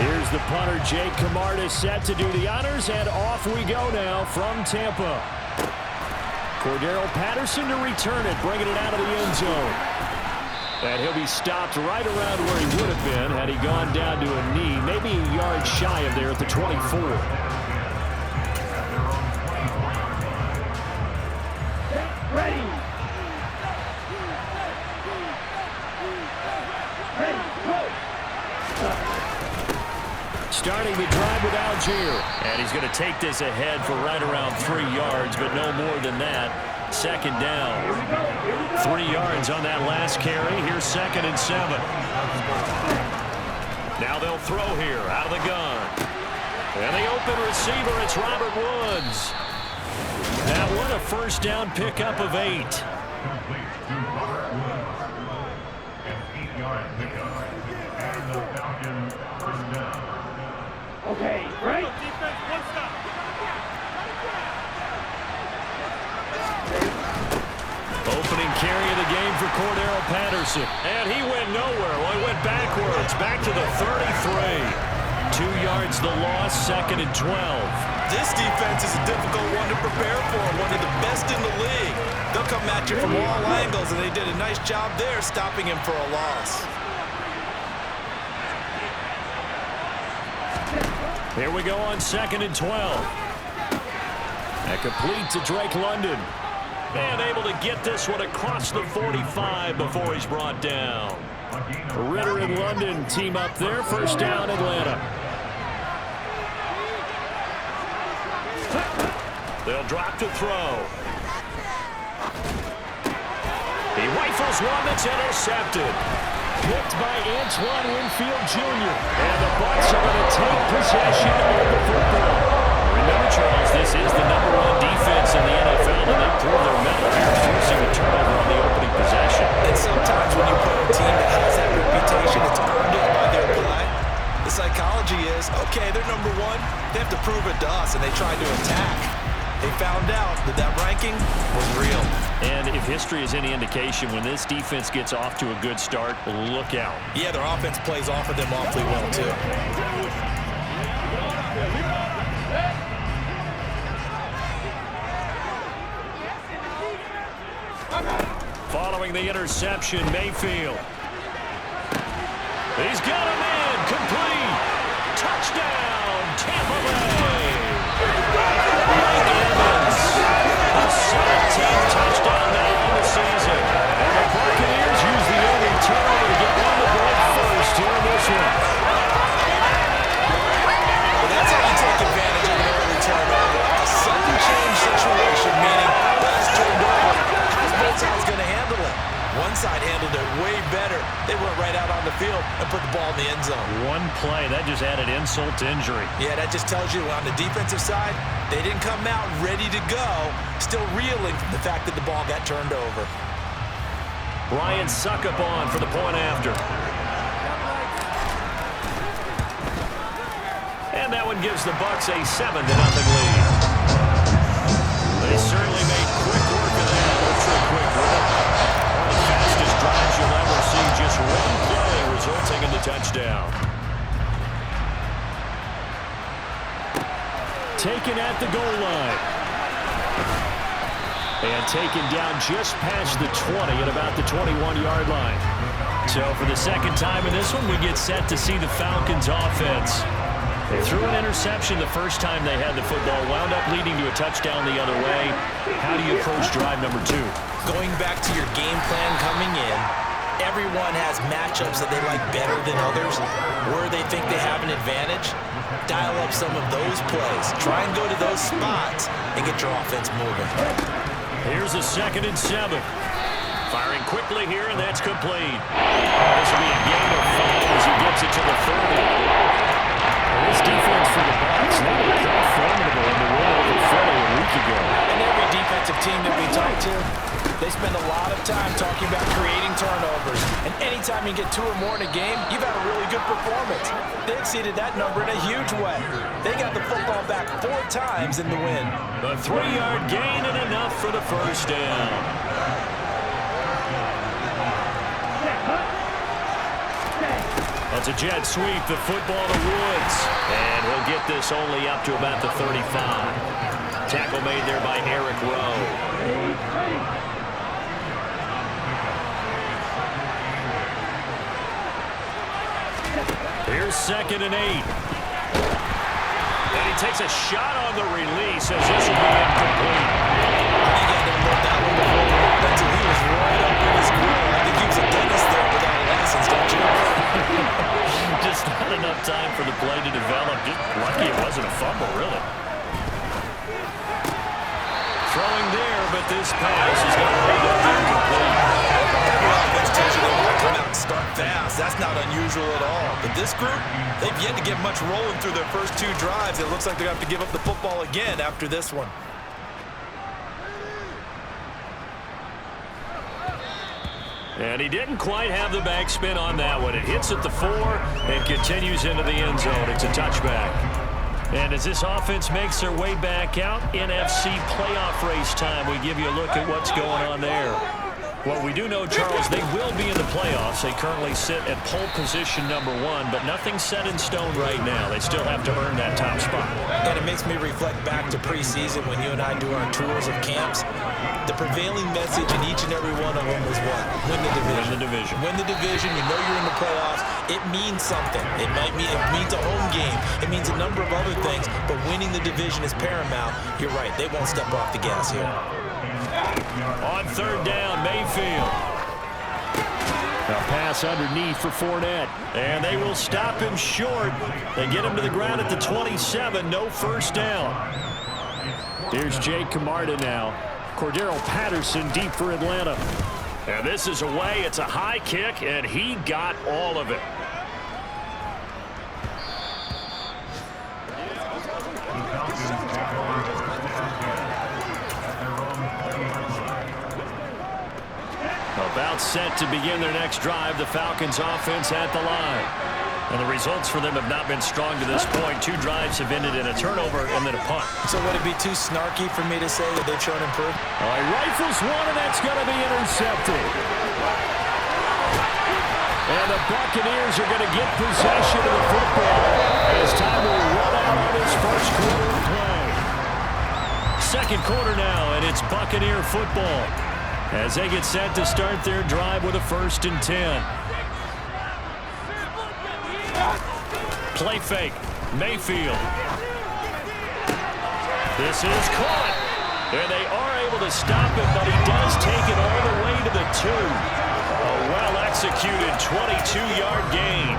Here's the punter, Jake Camarda, set to do the honors, and off we go now from Tampa. Cordero Patterson to return it, bringing it out of the end zone. And he'll be stopped right around where he would have been had he gone down to a knee, maybe a yard shy of there at the 24. Ready. Starting the drive with Algier. And he's going to take this ahead for right around 3 yards, but no more than that. Second down. 3 yards on that last carry. Here's 2nd and 7. Now they'll throw here out of the gun. And the open receiver, it's Robert Woods. That one a first down pickup of 8. Okay, right? Opening carry of the game for Cordero Patterson. And he went nowhere. Well, he went backwards, back to the 33. 2 yards the loss, 2nd and 12. This defense is a difficult one to prepare for, one of the best in the league. They'll come at you from all angles, and they did a nice job there stopping him for a loss. Here we go on 2nd and 12. And complete to Drake London. And able to get this one across the 45 before he's brought down. Ritter and London team up there. First down, Atlanta. They'll drop to throw. He rifles one that's intercepted. Picked by Antoine Winfield Jr. And the Bucs are going to take possession of the football. Remember, Charles, this is the #1 defense in the NFL, and they prove their mettle here, forcing a turnover on the opening possession. And sometimes when you put a team that has that reputation, it's earned it by their play. The psychology is, okay, they're #1. They have to prove it to us, and they try to attack. They found out that that ranking was real. And if history is any indication, when this defense gets off to a good start, look out. Yeah, their offense plays off of them awfully well, too. Following the interception, Mayfield. He's got him in. Complete. Touchdown, Tampa Bay. Mike Evans. A 17th touchdown now on the season. And the Buccaneers use the early turnover to get on the board first here in this one. Well, that's how you take advantage of an early turnover. A second change situation, meaning last turned over. How's both sides going to handle it? One side handled it way better. They went right out on the field and put the ball in the end zone. One play, that just added insult to injury. Yeah, that just tells you on the defensive side, they didn't come out ready to go, still reeling from the fact that the ball got turned over. Ryan Succop for the point after. And that one gives the Bucs a 7-0 lead. They certainly made quick work of that. Ultra quick work. One of the fastest drives you'll ever see. Just one play resulting in the touchdown. Taken at the goal line. And taken down just past the 20 at about the 21-yard line. So for the second time in this one, we get set to see the Falcons offense. They threw an interception the first time they had the football, wound up leading to a touchdown the other way. How do you approach drive number 2? Going back to your game plan coming in, everyone has matchups that they like better than others, where they think they have an advantage. Dial up some of those plays. Try and go to those spots and get your offense moving. Here's a 2nd and 7. Firing quickly here, and that's complete. This will be a gain of 5 as he gets it to the 30. This defense for the Bucs, they were quite formidable in the win over Philly a week ago. And every defensive team that we talk to, they spend a lot of time talking about creating turnovers. And anytime you get 2 or more in a game, you've had a really good performance. They exceeded that number in a huge way. They got the football back 4 times in the win. A 3-yard gain and enough for the first down. That's a jet sweep, the football to Woods. And he'll get this only up to about the 35. Tackle made there by Eric Rowe. Here's 2nd and 8. And he takes a shot on the release as this will be incomplete. He got to look that one before. That's he was right up in his grill. I think he was a dentist there without a license, don't you? Just not enough time for the play to develop. Just lucky it wasn't a fumble, really. Throwing there, but this pass is going to end up incomplete. Every offense tells you they want to come out and start fast. That's not unusual at all. But this group, they've yet to get much rolling through their first 2 drives. It looks like they're going to have to give up the football again after this one. And he didn't quite have the backspin on that one. It hits at the 4 and continues into the end zone. It's a touchback. And as this offense makes their way back out, NFC playoff race time, we give you a look at what's going on there. What we do know, Charles, they will be in the playoffs. They currently sit at pole position #1, but nothing's set in stone right now. They still have to earn that top spot. And it makes me reflect back to preseason when you and I do our tours of camps. The prevailing message in each and every one of them was what? Win the division. Win the division. Win the division. You know you're in the playoffs. It means something. It means a home game. It means a number of other things, but winning the division is paramount. You're right. They won't step off the gas here. On 3rd down, Mayfield. A pass underneath for Fournette. And they will stop him short. They get him to the ground at the 27. No first down. Here's Jake Camarda now. Cordero Patterson deep for Atlanta. And this is away. It's a high kick, and he got all of it. About set to begin their next drive. The Falcons offense at the line. And the results for them have not been strong to this point. 2 drives have ended in a turnover and then a punt. So would it be too snarky for me to say that they've shown improvement? All right, rifles one, and that's going to be intercepted. And the Buccaneers are going to get possession of the football as time will run out on this first quarter of play. 2nd quarter now, and it's Buccaneer football as they get set to start their drive with a 1st and 10. Play fake. Mayfield. This is caught. And they are able to stop him, but he does take it all the way to the 2. A well-executed 22-yard gain.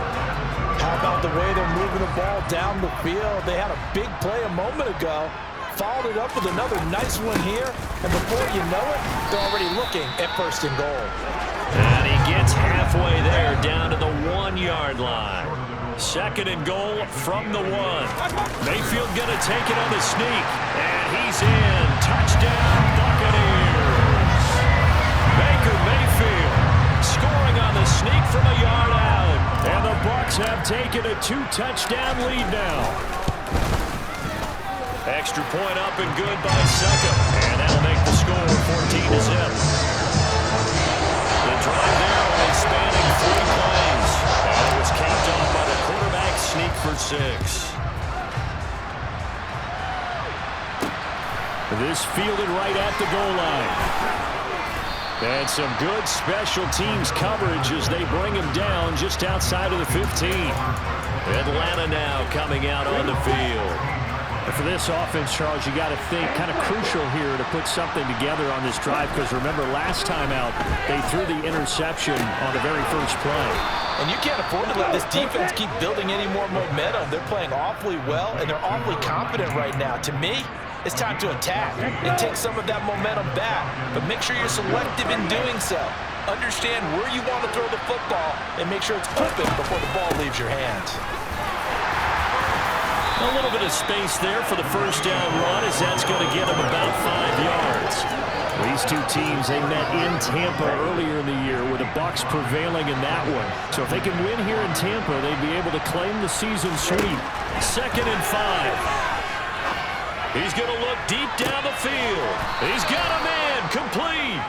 How about the way they're moving the ball down the field? They had a big play a moment ago. Followed it up with another nice one here. And before you know it, they're already looking at 1st and goal. And he gets halfway there down to the 1-yard line. 2nd and goal from the 1. Mayfield going to take it on the sneak. And he's in. Touchdown, Buccaneers. Baker Mayfield scoring on the sneak from a yard out. And the Bucs have taken a 2-touchdown lead now. Extra point up and good by Suckup. And that'll make the score 14-0. The drive there only spanning 3 plays. And it was capped off by the quarterback sneak for 6. This fielded right at the goal line. And some good special teams coverage as they bring him down just outside of the 15. Atlanta now coming out on the field. For this offense, Charles, you got to think kind of crucial here to put something together on this drive because remember last time out they threw the interception on the very first play. And you can't afford to let this defense keep building any more momentum. They're playing awfully well and they're awfully confident right now. To me, it's time to attack and take some of that momentum back, but make sure you're selective in doing so. Understand where you want to throw the football and make sure it's open before the ball leaves your hands. A little bit of space there for the first down run as that's going to get them about 5 yards. These two teams, they met in Tampa earlier in the year with the Bucs prevailing in that one. So if they can win here in Tampa, they'd be able to claim the season sweep. 2nd and 5. He's going to look deep down the field. He's got a man complete.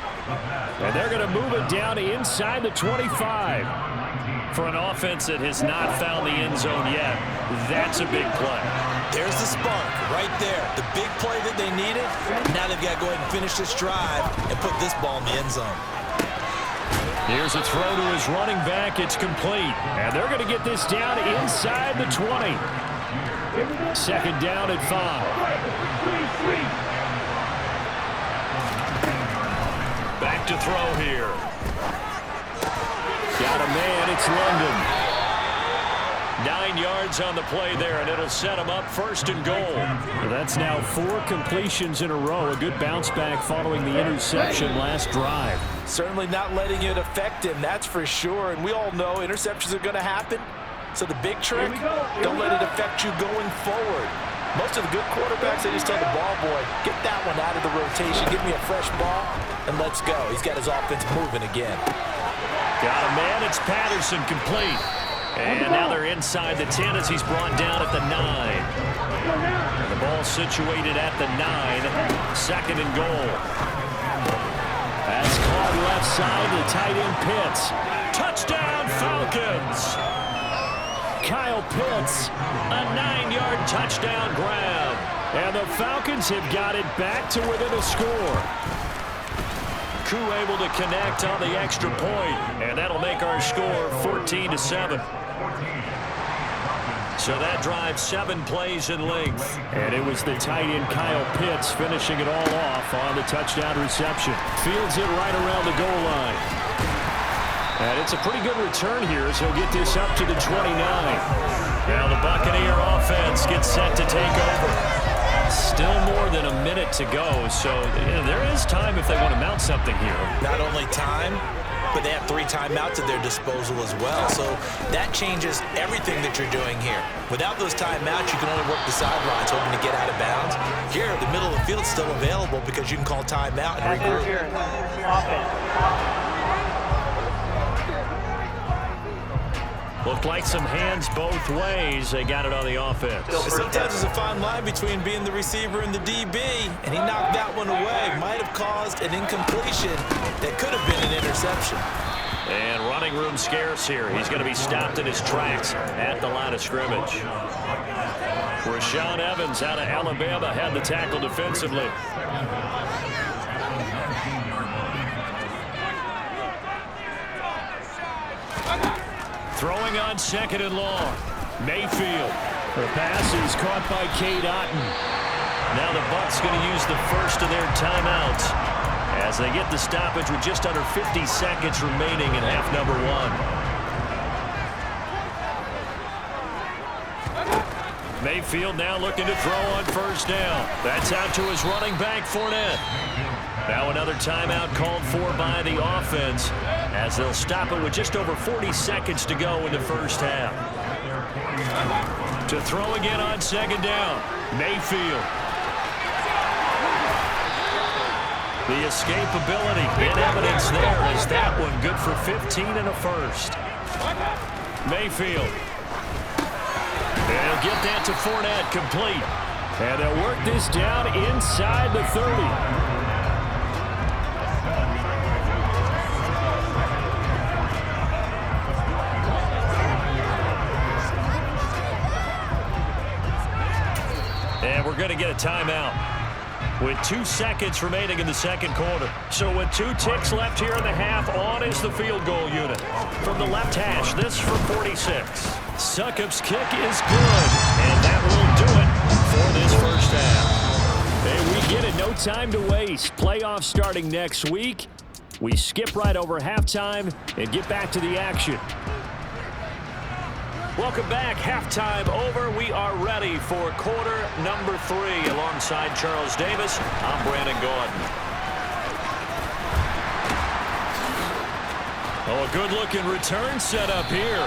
And they're going to move it down inside the 25. For an offense that has not found the end zone yet, that's a big play. There's the spark right there. The big play that they needed. Now they've got to go ahead and finish this drive and put this ball in the end zone. Here's a throw to his running back. It's complete. And they're going to get this down inside the 20. Second down at 5. Back to throw here. Got a man. It's London. 9 yards on the play there, and it'll set him up first and goal. That's now 4 completions in a row. A good bounce back following the interception last drive. Certainly not letting it affect him, that's for sure. And we all know interceptions are going to happen. So the big trick, don't let it affect you going forward. Most of the good quarterbacks, they just tell the ball boy, get that one out of the rotation, give me a fresh ball, and let's go. He's got his offense moving again. Got a man. It's Patterson, complete. And now they're inside the 10 as he's brought down at the 9. And the ball situated at the 9. Second and goal. That's caught left side to tight end Pitts. Touchdown Falcons. Kyle Pitts, a 9-yard touchdown grab. And the Falcons have got it back to within a score. Koo able to connect on the extra point, and that'll make our score 14-7. So that drives 7 plays in length, and it was the tight end Kyle Pitts finishing it all off on the touchdown reception. Fields it right around the goal line. And it's a pretty good return here as he'll get this up to the 29. Now the Buccaneer offense gets set to take over. Still more than a minute to go, so there is time if they want to mount something here. Not only time, but they have 3 timeouts at their disposal as well. So that changes everything that you're doing here. Without those timeouts, you can only work the sidelines, hoping to get out of bounds. Here, the middle of the field's still available because you can call timeout and regroup. Looked like some hands both ways. They got it on the offense. Sometimes there's a fine line between being the receiver and the DB, and he knocked that one away. Might have caused an incompletion that could have been an interception. And running room scarce here. He's going to be stopped in his tracks at the line of scrimmage. Rashaan Evans out of Alabama had the tackle defensively. Throwing on second and long. Mayfield. The pass is caught by Cade Otton. Now the Bucs going to use the first of their timeouts as they get the stoppage with just under 50 seconds remaining in half number 1. Mayfield now looking to throw on first down. That's out to his running back, Fournette. Now another timeout called for by the offense as they'll stop it with just over 40 seconds to go in the first half. To throw again on second down, Mayfield. The escapability in evidence there is that one good for 15 and a first. Mayfield. They'll get that to Fournette, complete. And they'll work this down inside the 30. And we're going to get a timeout with 2 seconds remaining in the second quarter. So with 2 ticks left here in the half, on is the field goal unit. From the left hash, this from 46. Succop's kick is good, and that will do it for this first half. And we get it, no time to waste. Playoffs starting next week. We skip right over halftime and get back to the action. Welcome back. Halftime over. We are ready for quarter number 3. Alongside Charles Davis, I'm Brandon Gordon. Oh, a good-looking return set up here.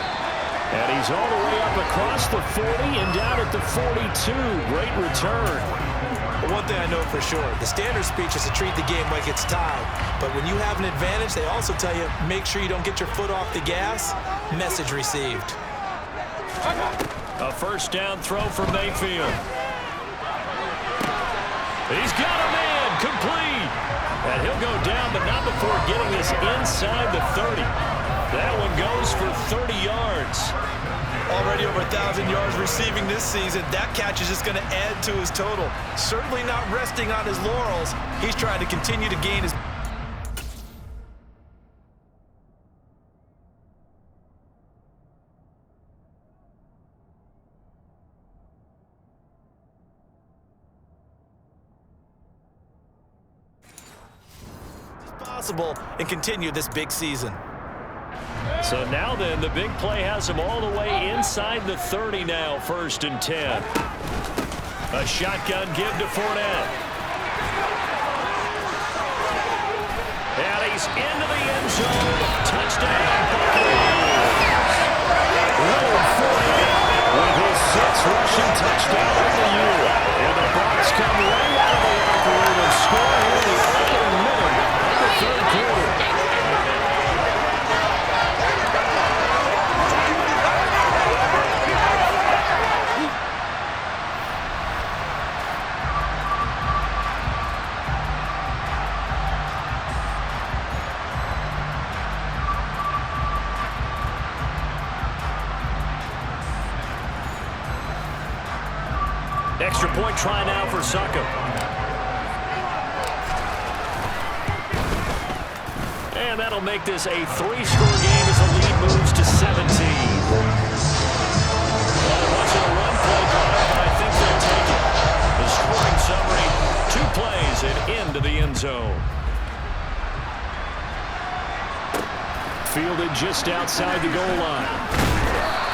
And he's all the way up across the 40 and down at the 42. Great return. One thing I know for sure, the standard speech is to treat the game like it's tied. But when you have an advantage, they also tell you, make sure you don't get your foot off the gas. Message received. A first down throw for Mayfield. He's got a man, complete. And he'll go down, but not before getting this inside the 30. That one goes for 30 yards. Already over 1,000 yards receiving this season. That catch is just going to add to his total. Certainly not resting on his laurels. He's trying to continue to gain his... possible and continue this big season. So now then, the big play has him all the way inside the 30 now, 1st and 10. A shotgun give to Fournette. And he's into the end zone. Touchdown, Buccaneers. Leonard Fournette with his 6th rushing touchdown of the year. And the Bucs come right out of the locker room and score in the opening minute of the 3rd quarter. Extra point try now for Succop. And that'll make this a 3-score game as the lead moves to 17. Well, it wasn't a run play drive, but I think they'll take it. The scoring summary, 2 plays and into the end zone. Fielded just outside the goal line.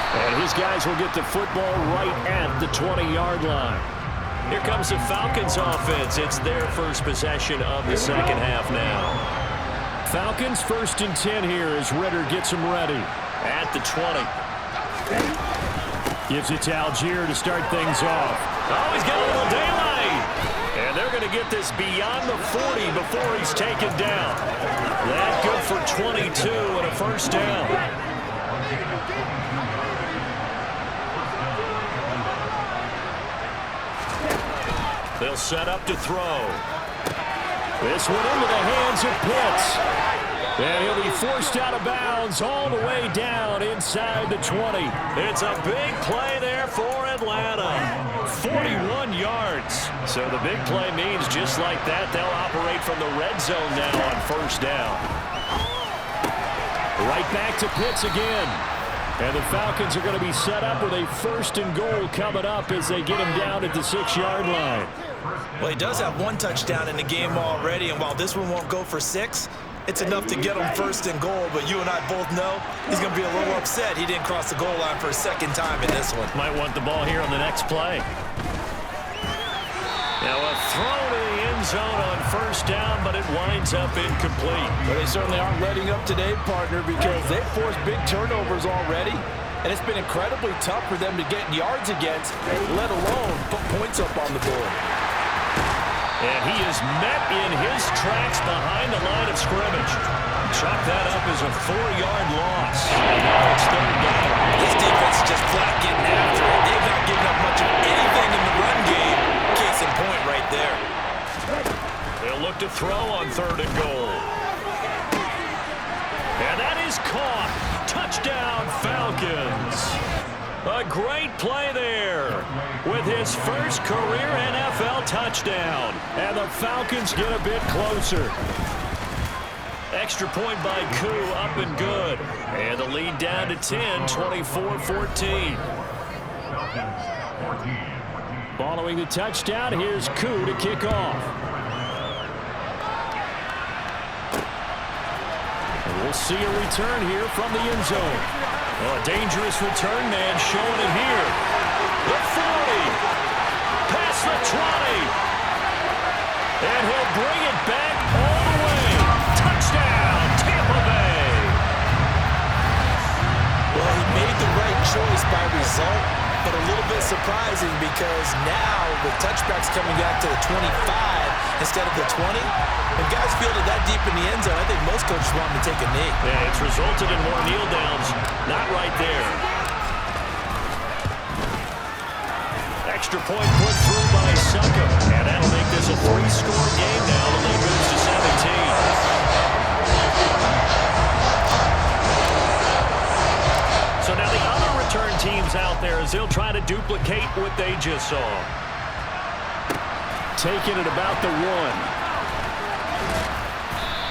And his guys will get the football right at the 20-yard line. Here comes the Falcons offense. It's their first possession of the second half now. Falcons 1st and 10 here as Ritter gets them ready at the 20. Gives it to Algier to start things off. Oh, he's got a little daylight. And they're going to get this beyond the 40 before he's taken down. That good for 22 and a 1st down. They'll set up to throw. This one into the hands of Pitts. And he'll be forced out of bounds all the way down inside the 20. It's a big play there for Atlanta. 41 yards. So the big play means just like that, they'll operate from the red zone now on 1st down. Right back to Pitts again. And the Falcons are going to be set up with a 1st and goal coming up as they get him down at the 6-yard line. Well, he does have 1 touchdown in the game already, and while this one won't go for 6, it's enough to get him 1st and goal, but you and I both know he's going to be a little upset he didn't cross the goal line for a 2nd time in this one. Might want the ball here on the next play. Now a throw to the end zone on 1st down, but it winds up incomplete. Well, they certainly aren't letting up today, partner, because they've forced big turnovers already, and it's been incredibly tough for them to get yards against, let alone put points up on the board. And he is met in his tracks behind the line of scrimmage. Chalk that up as a 4-yard loss. And now it's 3rd down. This defense is just flat getting after it. They've not given up much of anything in the run game. Case in point right there. They'll look to throw on 3rd and goal. And that is caught. Touchdown, Falcons. A great play there with his 1st career NFL touchdown. And the Falcons get a bit closer. Extra point by Koo, up and good. And the lead down to 10, 24-14. Following the touchdown, here's Koo to kick off. And we'll see a return here from the end zone. Oh, a dangerous return man showing it here. The 40. Past the 20. And he'll bring it back all the way. Touchdown, Tampa Bay. Well, he made the right choice by result, but a little bit surprising because now with touchbacks coming out to the 25 instead of the 20, when guys fielded that deep in the end zone, I think most coaches want him to take a knee. Yeah, it's resulted in more kneel downs. Not right there. Extra point put through by Succop. And that'll make this a 3-score game now. The lead moves to 17. teams out there as they'll try to duplicate what they just saw. Taking it about the 1.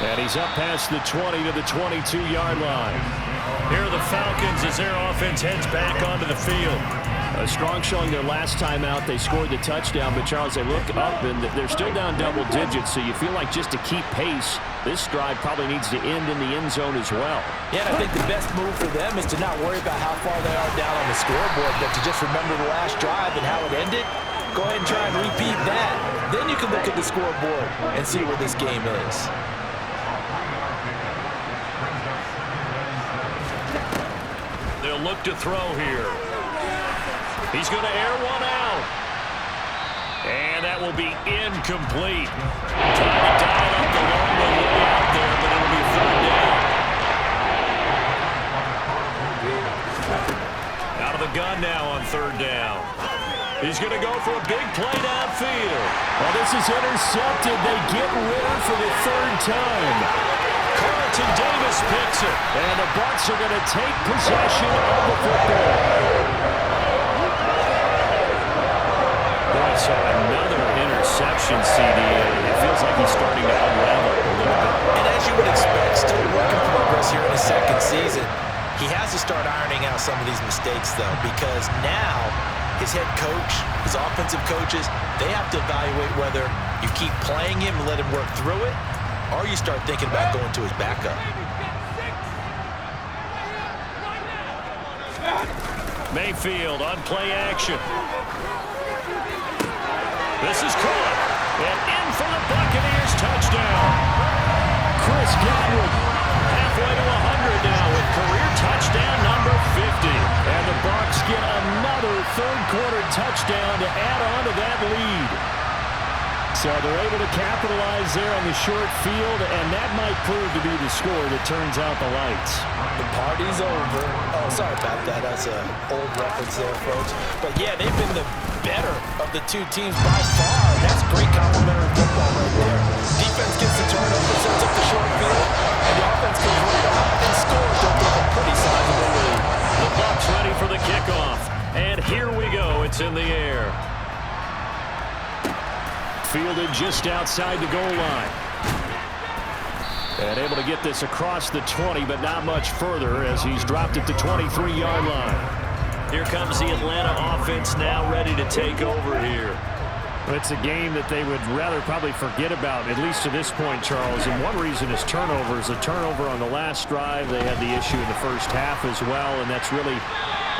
And he's up past the 20 to the 22-yard line. Here are the Falcons as their offense heads back onto the field. A strong showing their last time out. They scored the touchdown, but Charles, they look up and they're still down double digits, so you feel like just to keep pace, this drive probably needs to end in the end zone as well. Yeah, and I think the best move for them is to not worry about how far they are down on the scoreboard, but to just remember the last drive and how it ended. Go ahead and try and repeat that. Then you can look at the scoreboard and see where this game is. They'll look to throw here. He's going to air one out. And that will be incomplete. Trying to dial up the long way out there, but it'll be third down. Out of the gun now on third down. He's going to go for a big play downfield. Well, this is intercepted. They get rid for the third time. Carlton Davis picks it. And the Bucs are going to take possession of the football. So another interception, CD. It feels like he's starting to unravel a little bit. And as you would expect, still work in progress here in his second season. He has to start ironing out some of these mistakes, though, because now his head coach, his offensive coaches, they have to evaluate whether you keep playing him and let him work through it, or you start thinking about going to his backup. Mayfield on play action. This is caught. And in for the Buccaneers touchdown. Chris Godwin halfway to 100 now with career touchdown number 50. And the Bucs get another third-quarter touchdown to add on to that lead. So they're able to capitalize there on the short field, and that might prove to be the score that turns out the lights. The party's over. Oh, sorry about that. That's an old reference there, folks. But, yeah, they've been the better of the two teams by far. That's great complimentary football right there. Defense gets the turnover, sets up the short field, and the offense goes right out and scores to open up a pretty sizable lead. The Bucs ready for the kickoff. And here we go. It's in the air. Fielded just outside the goal line. And able to get this across the 20, but not much further as he's dropped it to 23-yard line. Here comes the Atlanta offense now ready to take over here. It's a game that they would rather probably forget about, at least to this point, Charles. And one reason is turnovers. A turnover on the last drive. They had the issue in the first half as well, and that's really,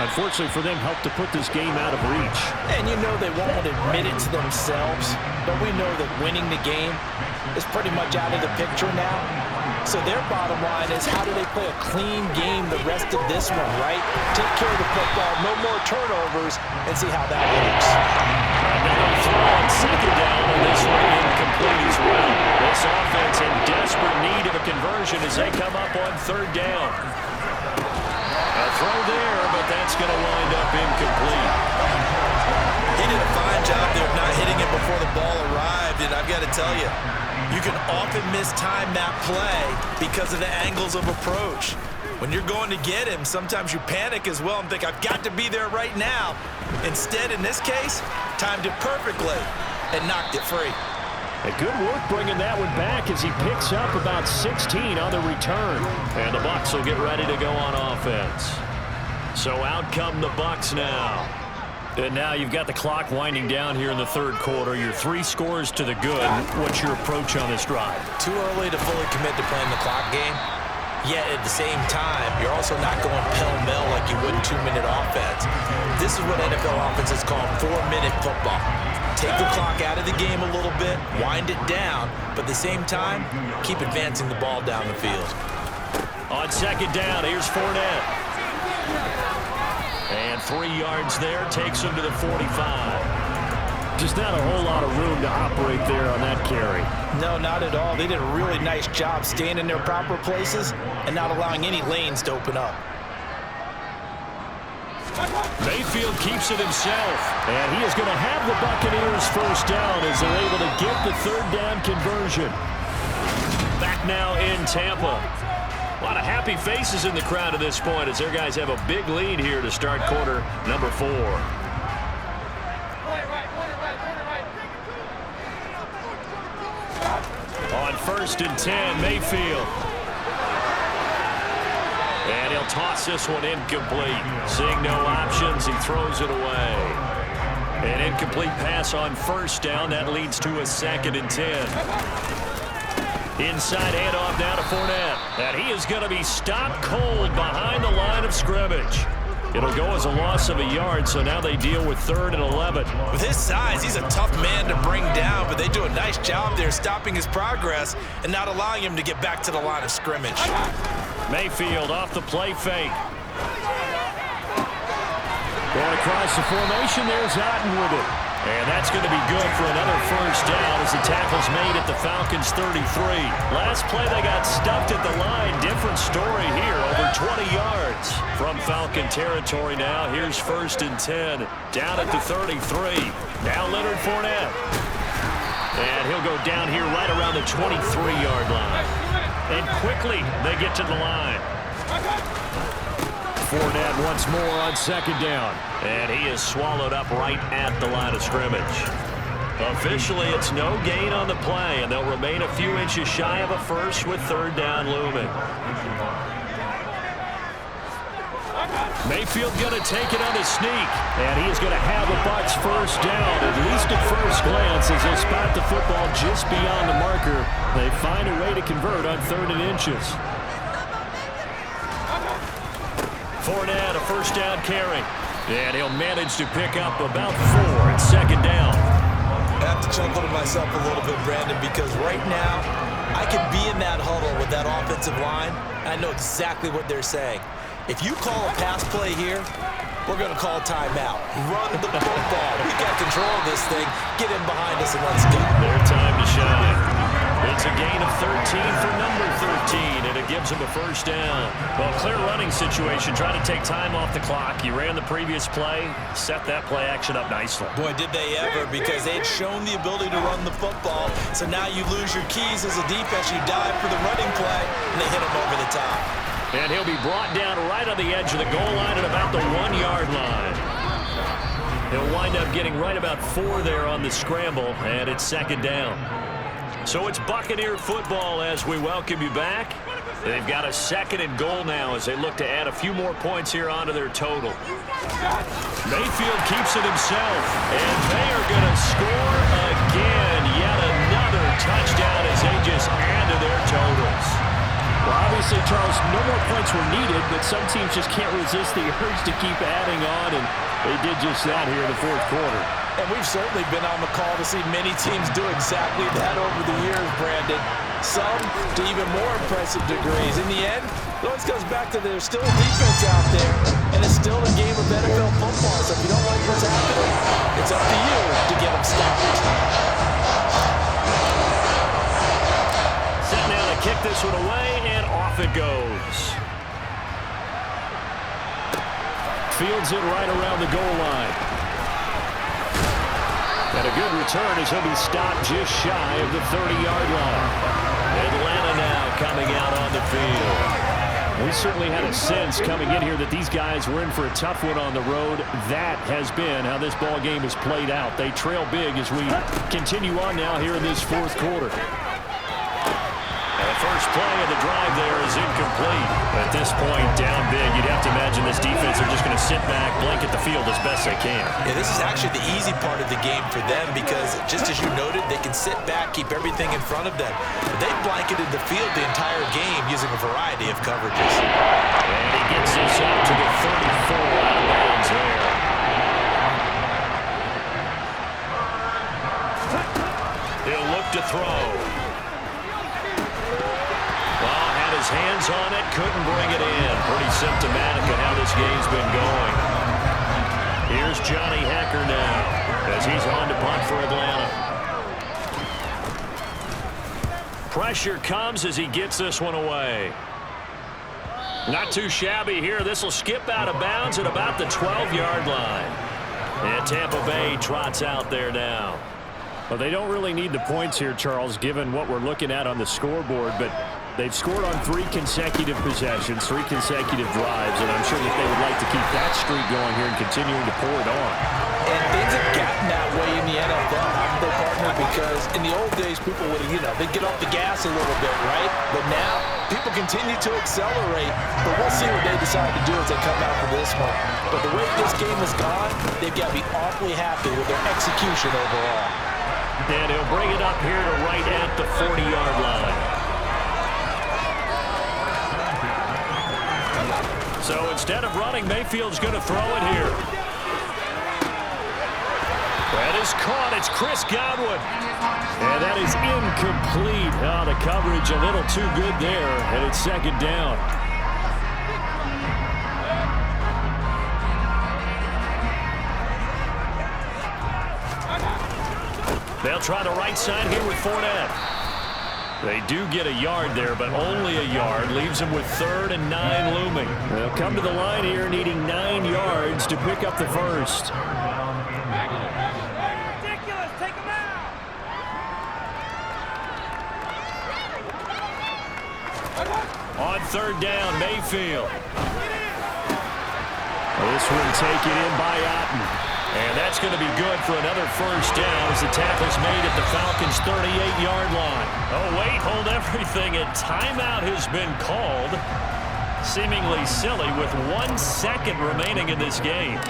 unfortunately for them, helped to put this game out of reach. And you know they won't admit it to themselves, but we know that winning the game is pretty much out of the picture now. So their bottom line is, how do they play a clean game the rest of this one, right? Take care of the football, no more turnovers, and see how that works. Another throw on second down, and this one incomplete as well. This offense in desperate need of a conversion as they come up on third down. A throw there, but that's going to wind up incomplete. He did a fine job there of not hitting it before the ball arrived, and I've got to tell you, you can often mistime that play because of the angles of approach. When you're going to get him, sometimes you panic as well and think, I've got to be there right now. Instead, in this case, timed it perfectly and knocked it free. A good work bringing that one back as he picks up about 16 on the return. And the Bucs will get ready to go on offense. So out come the Bucs now. And now you've got the clock winding down here in the third quarter. Your 3 scores to the good. What's your approach on this drive? Too early to fully commit to playing the clock game. Yet at the same time, you're also not going pell-mell like you would in 2-minute offense. This is what NFL offenses call 4-minute football. Take the clock out of the game a little bit, wind it down, but at the same time, keep advancing the ball down the field. On second down, here's Fournette. And 3 yards there, takes him to the 45. Just not a whole lot of room to operate there on that carry. No, not at all. They did a really nice job staying in their proper places and not allowing any lanes to open up. Mayfield keeps it himself, and he is going to have the Buccaneers first down as they're able to get the third down conversion. Back now in Tampa. A lot of happy faces in the crowd at this point as their guys have a big lead here to start quarter number 4. On 1st and 10, Mayfield. And he'll toss this one incomplete. Seeing no options, he throws it away. An incomplete pass on 1st down. That leads to a 2nd and 10. Inside handoff down to Fournette. And he is going to be stopped cold behind the line of scrimmage. It'll go as a loss of a yard, so now they deal with 3rd and 11. With his size, he's a tough man to bring down, but they do a nice job there stopping his progress and not allowing him to get back to the line of scrimmage. Mayfield off the play fake. Going across the formation, there's Otten with it. And that's going to be good for another 1st down as the tackle's made at the Falcons' 33. Last play, they got stuffed at the line. Different story here, over 20 yards from Falcon territory now. Here's 1st and 10, down at the 33. Now Leonard Fournette. And he'll go down here right around the 23-yard line. And quickly, they get to the line. Fournette once more on 2nd down. And he is swallowed up right at the line of scrimmage. Officially, it's no gain on the play, and they'll remain a few inches shy of a 1st with 3rd down looming. Mayfield going to take it on the sneak, and he is going to have a Bucs 1st down, at least at first glance, as they spot the football just beyond the marker. They find a way to convert on 3rd and inches. Fournette, a 1st down carry. And he'll manage to pick up about 4 at 2nd down. I have to chuckle to myself a little bit, Brandon, because right now I could be in that huddle with that offensive line. I know exactly what they're saying. If you call a pass play here, we're going to call timeout. Run the football. We got control of this thing. Get in behind us and let's go. Their time to shine. It's a gain of 13 for number 13, and it gives him a 1st down. Well, clear running situation, trying to take time off the clock. You ran the previous play, set that play action up nicely. Boy, did they ever, because they'd shown the ability to run the football. So now you lose your keys as a defense. You dive for the running play, and they hit him over the top. And he'll be brought down right on the edge of the goal line at about the 1-yard line. He'll wind up getting right about 4 there on the scramble, and it's 2nd down. So it's Buccaneer football as we welcome you back. They've got a 2nd and goal now as they look to add a few more points here onto their total. Mayfield keeps it himself, and they are going to score again. Yet another touchdown as they just add to their totals. Well, obviously, Charles, no more points were needed, but some teams just can't resist the urge to keep adding on, and they did just that here in the 4th quarter. And we've certainly been on the call to see many teams do exactly that over the years, Brandon. Some to even more impressive degrees. In the end, it always goes back to there's still a defense out there, and it's still a game of NFL football. So if you don't like what's happening, it's up to you to get them stopped. Set now to kick this one away, and off it goes. Fields it right around the goal line. And a good return as he'll be stopped just shy of the 30-yard line. Atlanta now coming out on the field. We certainly had a sense coming in here that these guys were in for a tough one on the road. That has been how this ball game has played out. They trail big as we continue on now here in this 4th quarter. The first play of the drive there is incomplete. At this point, down big, you'd have to imagine this defense are just going to sit back, blanket the field as best they can. Yeah, this is actually the easy part of the game for them because, just as you noted, they can sit back, keep everything in front of them. But they've blanketed the field the entire game using a variety of coverages. And he gets this up to the 34 out of bounds there. He'll look to throw. His hands on it, couldn't bring it in. Pretty symptomatic of how this game's been going. Here's Johnny Hecker now as he's on to punt for Atlanta. Pressure comes as he gets this one away. Not too shabby here. This will skip out of bounds at about the 12-yard line. And Tampa Bay trots out there now. Well, they don't really need the points here, Charles, given what we're looking at on the scoreboard, but They've scored on 3 consecutive possessions, 3 consecutive drives, and I'm sure that they would like to keep that streak going here and continuing to pour it on. And things have gotten that way in the NFL, haven't they, partner? Because in the old days, people would, they'd get off the gas a little bit, right? But now, people continue to accelerate. But we'll see what they decide to do as they come out for this one. But the way this game has gone, they've got to be awfully happy with their execution overall. And he'll bring it up here to right at the 40-yard line. So instead of running, Mayfield's going to throw it here. That is caught. It's Chris Godwin. And that is incomplete. Oh, the coverage a little too good there, and it's second down. They'll try the right side here with Fournette. They do get a yard there, but only a yard. Leaves them with 3rd and 9 looming. They'll come to the line here needing 9 yards to pick up the first. Ridiculous. Take him out. On 3rd down, Mayfield. This one taken in by Otten. And that's going to be good for another first down as the tackle's made at the Falcons' 38-yard line. Oh, wait, hold everything. A timeout has been called. Seemingly silly with 1 second remaining in this game.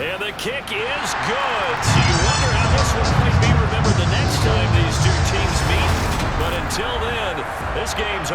And the kick is good. So you wonder how this one might be remembered the next time these two teams meet. But until then, this game's over.